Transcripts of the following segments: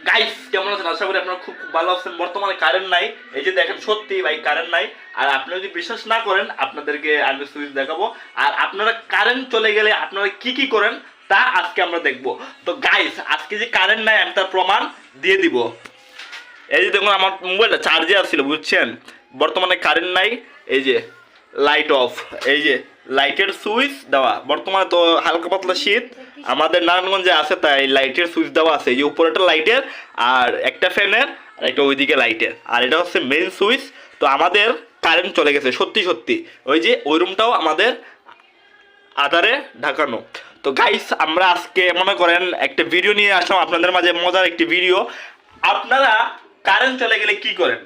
Guys কেমন আছেন? আশা করি আপনারা খুব খুব ভালো আছেন। বর্তমানে কারেন্ট নাই, এই যে দেখেন সত্যি ভাই কারেন্ট নাই। আর আপনারা যদি বিশ্বাস না করেন আপনাদেরকে আমি সুইচ দেখাবো, আর আপনারা কারেন্ট চলে গেলে আপনারা কি কি করেন তা আজকে আমরা দেখবো। তো গাইস আজকে যে কারেন্ট নাই আমি তার প্রমাণ দিয়ে দিব। এই যে দেখুন আমার মোবাইলটা চার্জে আসছিল বুঝছেন, বর্তমানে কারেন্ট নাই। এই যে লাইট অফ, এই যে লাইটের সুইচ দেওয়া। বর্তমানে তো হালকা পাতলা শীত আমাদের নারায়ণগঞ্জে আছে, তাই লাইটের সুইচ দেওয়া আছে। এই যে উপরেটা লাইটের আর একটা ফ্যানের আর একটা ওইদিকে লাইটের, আর এটা হচ্ছে মেইন সুইচ। তো আমাদের কারেন্ট চলে গেছে সত্যি সত্যি। ওই যে ওই রুমটাও আমাদের আধারে ঢাকানো। তো গাইস আমরা আজকে মনে করেন একটা ভিডিও নিয়ে আসলাম আপনাদের মাঝে, মজার একটি ভিডিও। আপনারা কারেন্ট চলে গেলে কি করেন?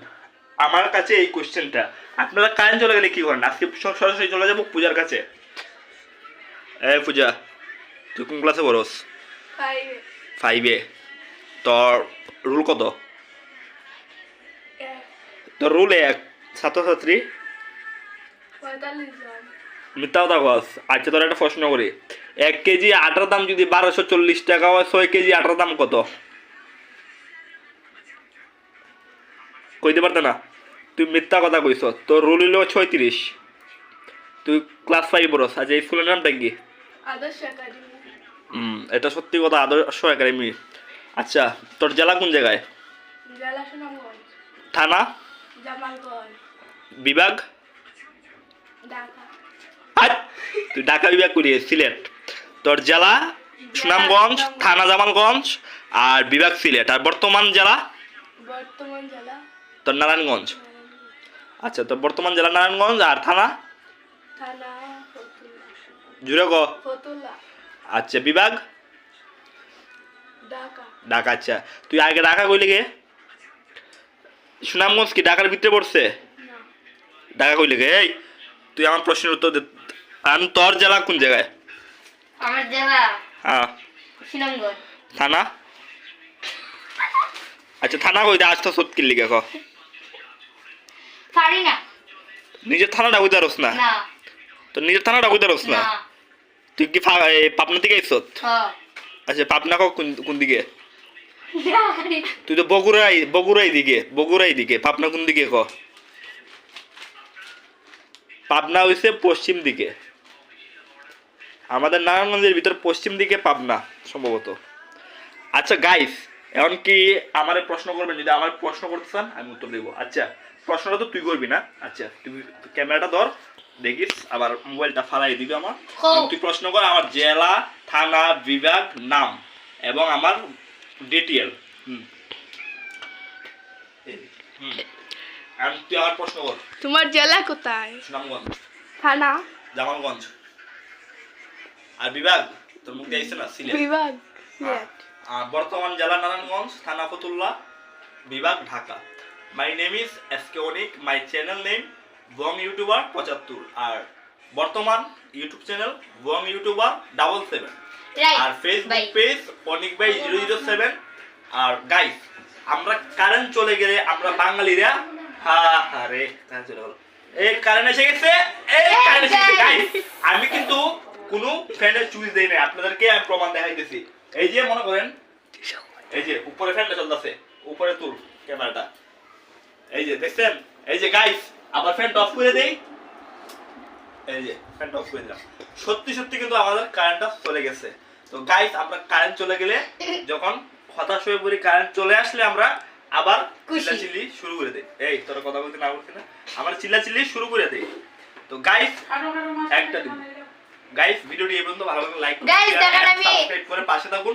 আমার কাছে এই কোশ্চেনটা, আপনারা কারেন্ট চলে গেলে কি করেন? আজকে সরাসরি চলে যাবো পূজার কাছে। এই পূজা, তুই কোন ক্লাসে পড়স? 5-এ। তোর রুল কত? তোর রুল 1। ছাত্রছাত্রী মিথ্যা কথা কস। আচ্ছা তোর একটা প্রশ্ন করি, 1 কেজি আটার দাম যদি 1240 টাকা হয়, 6 কেজি আটার দাম কত? কইতে পারতে না? তুই মিথ্যা কথা কইস। তোর রুল হইল 36। তুই ক্লাস 5 পড়স। আচ্ছা এই স্কুলের নামটা কি? আদর্শ একাডেমি। এটা সত্যি কথা, আদর্শ একাডেমি। আচ্ছা তোর জেলা কোন জায়গায়? জেলা সুনামগঞ্জ। থানা? জামালগঞ্জ। বিভাগ? ঢাকা। তুই ঢাকা বিভাগ করিয়ে সিলেট। তোর জেলা সুনামগঞ্জ, থানা জামালগঞ্জ, আর বিভাগ সিলেট। আর বর্তমান জেলা? বর্তমান জেলা তোর নারায়ণগঞ্জ। আচ্ছা তোর বর্তমান জেলা নারায়ণগঞ্জ, আর থানা? থানা ফতুল্লা। জুড়ে গ। ফতুল্লা। আচ্ছা বিভাগ? ঢাকা। ঢাকা। আচ্ছা তুই আগে ঢাকা কইলে গে? সুনামগঞ্জ কি ঢাকার ভিতরে পড়ছে? না। ঢাকা কইলে গে? এই তুই আমার প্রশ্নের উত্তর দে। আমি তোর জেলা কোন জায়গায়? আমার জেলা হ্যাঁ। সুনামগঞ্জ। থানা? আচ্ছা থানা কই দে? আজ তো সত্যি লিখে ক। পারি না। নিজের থানাটা কইতে পারস না? না। তো নিজের থানাটা কইতে পারস না? না। তুই কি পাবনা থেকে আইছত? হ্যাঁ। আচ্ছা পাবনা কোন দিকে? তুই তো বগুড়াই দিকে। পাবনা কোন দিকে ক? পাবনা হইছে পশ্চিম দিকে। আমাদের নারায়ণগঞ্জের ভিতর পশ্চিম দিকে পাবনা সম্ভবত। আচ্ছা গাইস এখন কি আমারে প্রশ্ন করবেন? যদি আমার প্রশ্ন করতে চান আমি উত্তর দেবো। আচ্ছা প্রশ্নটা তো তুই করবি না? আচ্ছা তুই ক্যামেরাটা ধর, দেখিস আবার মোবাইলটা ফালাই দিবি আমার। তুই প্রশ্ন কর আমার জেলা, থানা, বিভাগ, নাম এবং আমার ডিটেইল। আর তুই আমার প্রশ্ন কর। তোমার জেলা কোথায়? সুনামগঞ্জ। থানা? জামালগঞ্জ। আর বিভাগ তোর মুখ দিয়ে আইছে না? সিলেট। বিভাগ সিলেট। বর্তমান জেলা নারায়ণগঞ্জ, থানা ফতুল্লা, বিভাগ Dhaka. My name is SK Anik, my channel name Bong YouTuber 75, আর বর্তমান ইউটিউব চ্যানেল বং ইউটিউবার 77, আর ফেসবুক পেজ অনিক ভাই 007। আর গাইস আমরা কারেন্ট চলে গেলে আমরা বাঙালিরা রে চলে গেল। এই কারেন্ট এসে গেছে, গাইস আমি কিন্তু কোনো ফ্যানের চুইস দেই নাই, আপনাদেরকে আমি প্রমাণ দেখাইতেছি। এই যে মনে করেন এই যে উপরে ফ্যানটা চলতেছে, উপরে তুল ক্যামেরাটা, এই যে দেখছেন? এই যে গাইস আবার ফ্যানটা অফ করে দেই, এই যে ফ্যানটা অফ করে দিলাম। সত্যি সত্যি কিন্তু আমাদের কারেন্টটা চলে গেছে। তো গাইস আমরা কারেন্ট চলে গেলে যখন হতাশ হয়ে পড়ি, কারেন্ট চলে আসলে আমরা আবার চিল্লাচিল্লি শুরু করে দেই। এই তোর কথা বলতে না বলতে না, আমরা চিল্লাচিল্লি শুরু করে দেই। তো গাইস একটা দিন গাইস ভিডিওটি এই পর্যন্ত ভালো লাগলে লাইক করুন, সাবস্ক্রাইব করে পাশে থাকুন।